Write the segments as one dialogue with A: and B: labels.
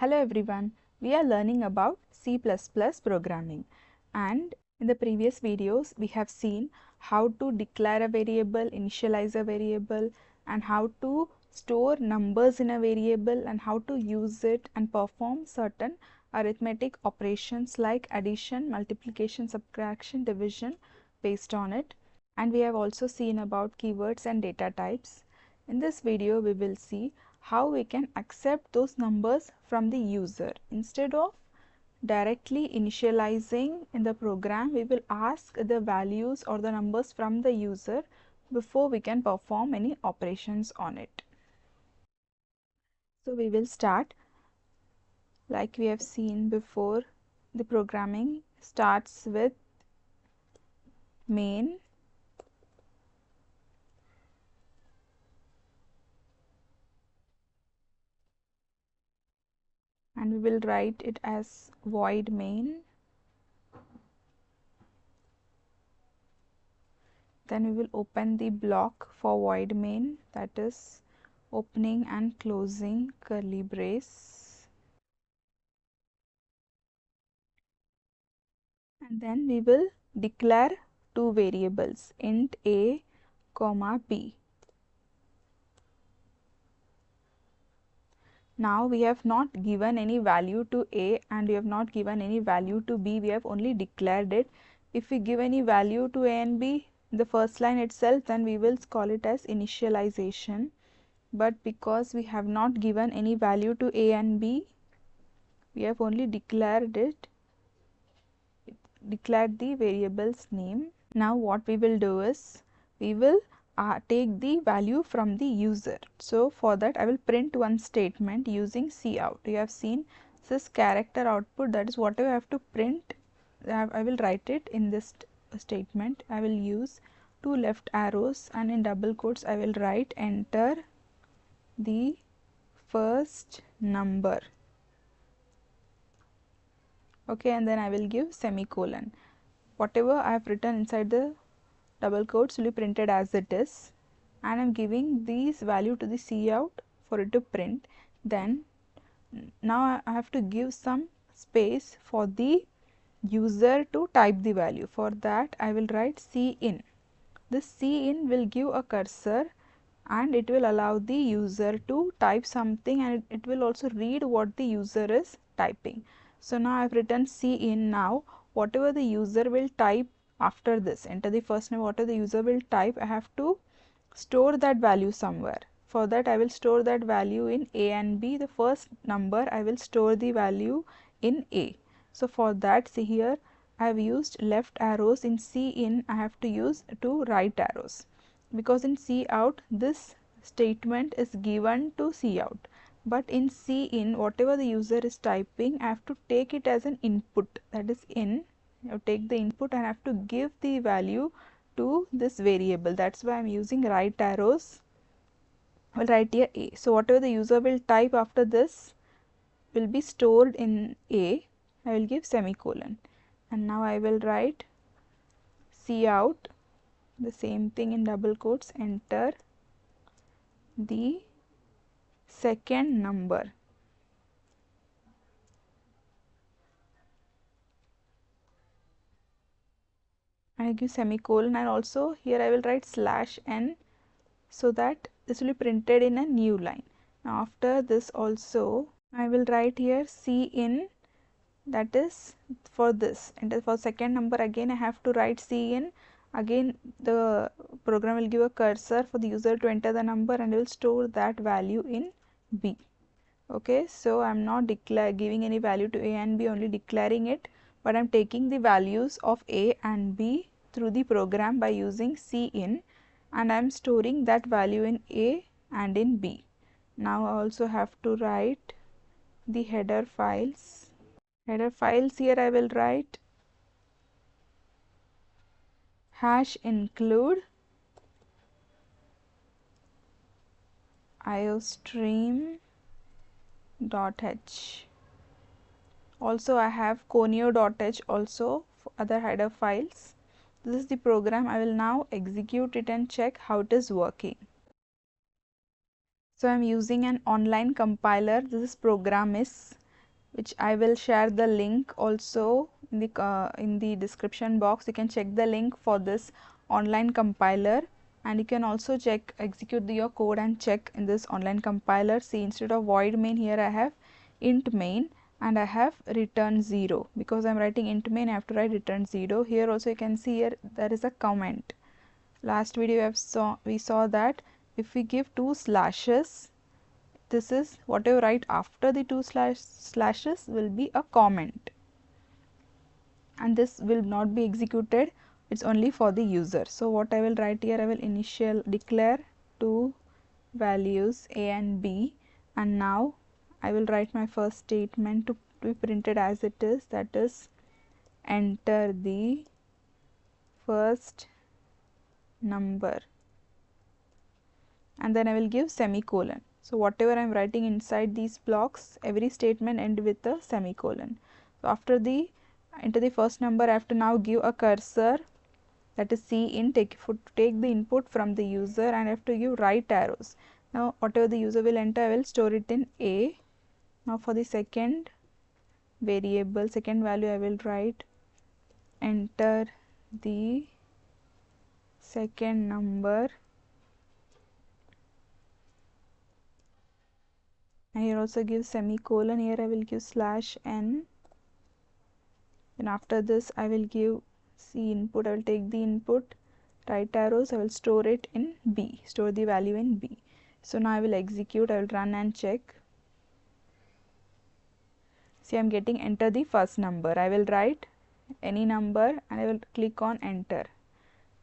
A: Hello everyone, we are learning about C++ programming, and in the previous videos we have seen how to declare a variable, initialize a variable, and how to store numbers in a variable and how to use it and perform certain arithmetic operations like addition, multiplication, subtraction, division based on it. And we have also seen about keywords and data types. In this video we will see how we can accept those numbers from the user. Instead of directly initializing in the program, we will ask the values or the numbers from the user before we can perform any operations on it. So we will start like we have seen before. The programming starts with main, and we will write it as void main. Then we will open the block for void main, that is opening and closing curly brace, and then we will declare two variables, int a comma b. Now we have not given any value to a and we have not given any value to b, we have only declared it. If we give any value to a and b in the first line itself, then we will call it as initialization. But because we have not given any value to a and b, we have only declared the variable's name. Now what we will do is we will take the value from the user. So for that I will print one statement using cout. You have seen this character output, that is what I have to print. I will write it in this statement. I will use two left arrows and in double quotes I will write enter the first number. Okay, and then I will give semicolon. Whatever I have written inside the double quotes will be printed as it is, and I am giving these value to the cout for it to print. Then now I have to give some space for the user to type the value. For that I will write cin. This cin will give a cursor and it will allow the user to type something, and it will also read what the user is typing. So now I have written cin. Now whatever the user will type after this, enter the first name, whatever the user will type, I have to store that value somewhere. For that I will store that value in a and b. The first number I will store the value in a. So for that, see here I have used left arrows. In cin I have to use two right arrows, because in cout this statement is given to cout, but in cin whatever the user is typing I have to take it as an input, that is in. I have to take the input and I have to give the value to this variable. That's why I am using right arrows. I will write here a. So whatever the user will type after this will be stored in a. I will give semicolon, and now I will write cout, the same thing in double quotes, enter the second number. I give semicolon, and also here I will write /n so that this will be printed in a new line. Now after this also I will write here cin, that is for this, and for second number again I have to write cin. Again the program will give a cursor for the user to enter the number and will store that value in b. Okay, so I am not giving any value to a and b, only declaring it, but I am taking the values of a and b through the program by using cin, and I am storing that value in a and in b. Now I also have to write the header files. Header files, here I will write #include iostream.h. Also I have conio.h also for other header files. This is the program. I will now execute it and check how it is working. So I am using an online compiler. This program is which I will share the link also in the description box. You can check the link for this online compiler, and you can also execute your code and check in this online compiler. See, instead of void main, here I have int main and I have return 0. Because I am writing int main, I have to write return 0. Here also you can see here there is a comment. Last video we saw that if we give 2 slashes, this is whatever write after the 2 slashes will be a comment, and this will not be executed. It's only for the user. So what I will write here, I will declare 2 values a and b, and now I will write my first statement to be printed as it is, that is enter the first number, and then I will give semicolon. So whatever I am writing inside these blocks, every statement end with a semicolon. So after the enter the first number, I have to now give a cursor, that is cin, take the input from the user, and I have to give right arrows. Now whatever the user will enter, I will store it in a. Now for the second variable, second value, I will write enter the second number, and here also give semicolon. Here I will give /n. Then after this I will give C input. I will take the input, right arrows, I will store it in B, store the value in B. So now I will execute, I will run and check. See, I am getting enter the first number. I will write any number and I will click on enter.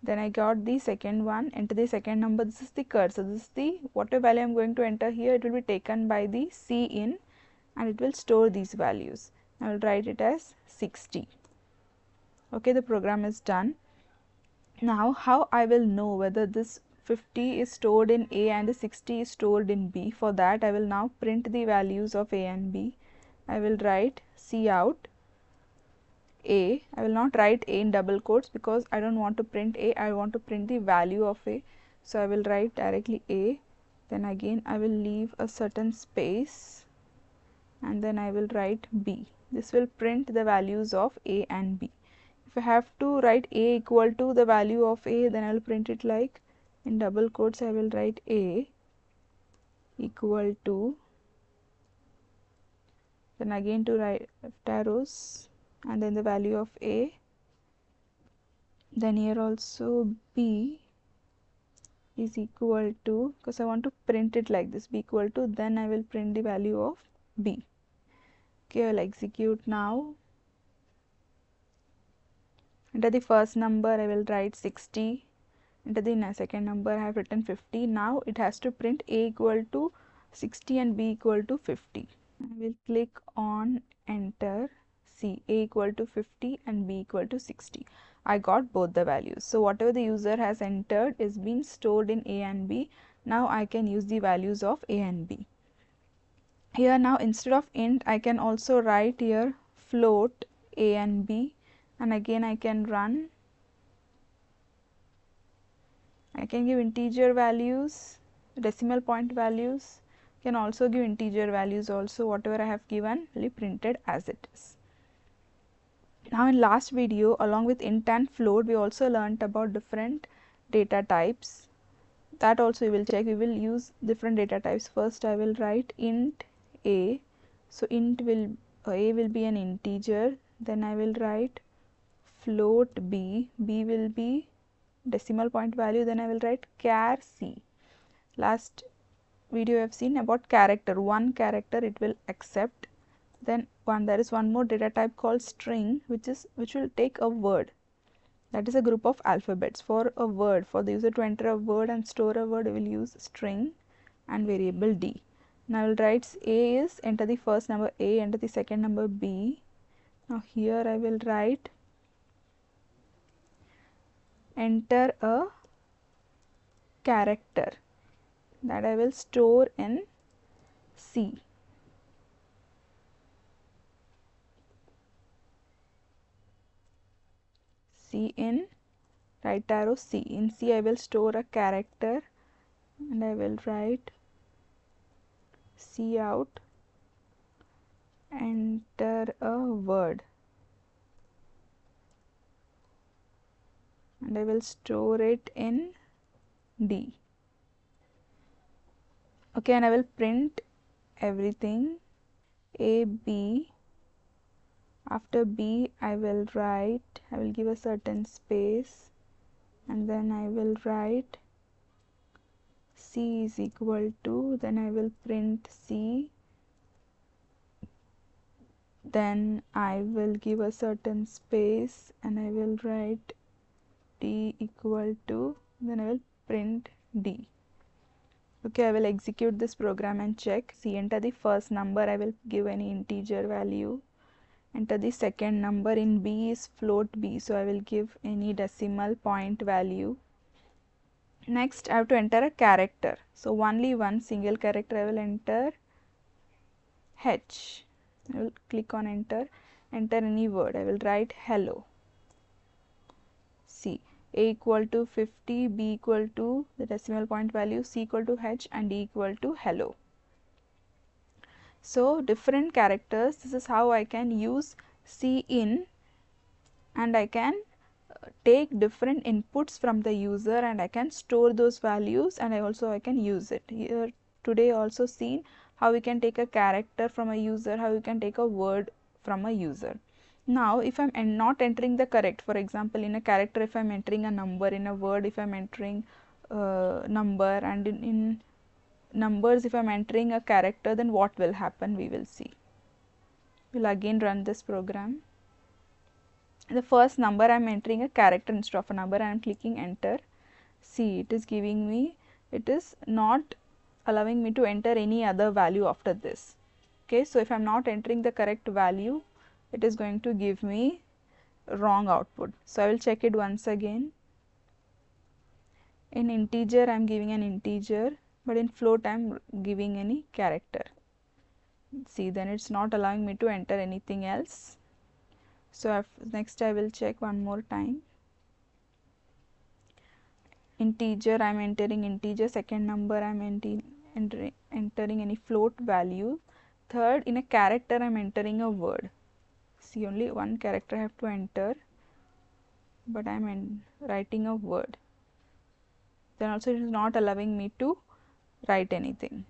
A: Then I got the second one, enter the second number. This is the cursor, this is the whatever value I am going to enter here, it will be taken by the cin and it will store these values. I will write it as 60. Okay, the program is done. Now how I will know whether this 50 is stored in A and the 60 is stored in B? For that I will now print the values of A and B. I will write cout A. I will not write A in double quotes because I don't want to print A, I want to print the value of A. So I will write directly A, then again I will leave a certain space, and then I will write B. This will print the values of A and B. If I have to write A equal to the value of A, then I will print it like in double quotes. I will write A equal to, then again to write left arrows, and then the value of A. Then here also B is equal to, because I want to print it like this, B equal to, then I will print the value of B. Okay, I will execute now. Enter the first number, I will write 60. Enter the second number, I have written 50. Now it has to print A equal to 60 and B equal to 50. I will click on enter. See, A equal to 50 and B equal to 60. I got both the values. So whatever the user has entered is being stored in A and B. Now I can use the values of A and B. Here now instead of int, I can also write here float A and B, and again I can run. I can give integer values, decimal point values, can also give integer values also. Whatever I have given will be printed as it is. Now in last video, along with int and float, we also learnt about different data types. That also we will check. We will use different data types. First I will write int A. So int will A will be an integer. Then I will write float B. B will be decimal point value. Then I will write char C. Last video I have seen about character. One character it will accept. Then there is one more data type called string, which will take a word. That is a group of alphabets. For a word, for the user to enter a word and store a word, we will use string and variable D. Now I will write A is enter the first number A, enter the second number B. Now here I will write enter a character, that I will store in C. C in right arrow C. In C I will store a character, and I will write cout enter a word, and I will store it in D. Okay, and I will print everything. A, B. After B, I will give a certain space, and then I will write C is equal to, then I will print C, then I will give a certain space and I will write D equal to, then I will print D. Okay, I will execute this program and check. See, enter the first number, I will give any integer value. Enter the second number. In B is float B, so I will give any decimal point value. Next, I have to enter a character. So only one single character I will enter, H. I will click on enter. Enter any word. I will write hello. C. A equal to 50, B equal to the decimal point value, C equal to H, and D equal to hello. So different characters. This is how I can use Cin, and I can take different inputs from the user and I can store those values, and I can use it. Here today also seen how we can take a character from a user, how we can take a word from a user. Now if I am not entering the correct, for example in a character if I am entering a number, in a word if I am entering number, and in numbers if I am entering a character, then what will happen we will see. We'll again run this program. The first number I am entering a character instead of a number, I am clicking enter. See, it is giving me, it is not allowing me to enter any other value after this. Okay, so if I am not entering the correct value, it is going to give me wrong output. So I will check it once again. In integer I am giving an integer, but in float I am giving any character. See, then it's not allowing me to enter anything else. So next I will check one more time. Integer I am entering integer, second number I am entering any float value, third in a character I am entering a word. See, only one character I have to enter, but I am writing a word. Then also it is not allowing me to write anything.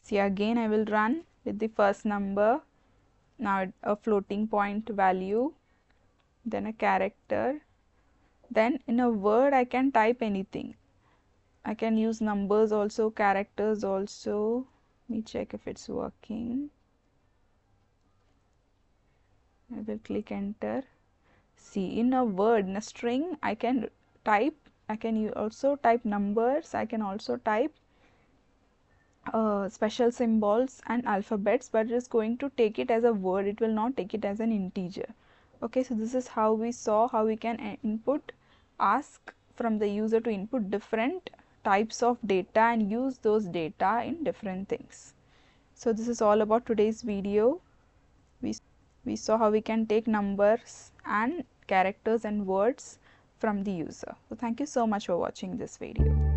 A: See, again I will run with the first number, now a floating point value, then a character, then in a word I can type anything. I can use numbers also, characters also. Let me check if it's working. I will click enter. See, in a word, in a string, I can type, I can also type numbers, I can also type special symbols and alphabets, but it is going to take it as a word, it will not take it as an integer. Okay, so this is how we saw how we can ask from the user to input different types of data and use those data in different things. So this is all about today's video. We saw how we can take numbers and characters and words from the user. So thank you so much for watching this video.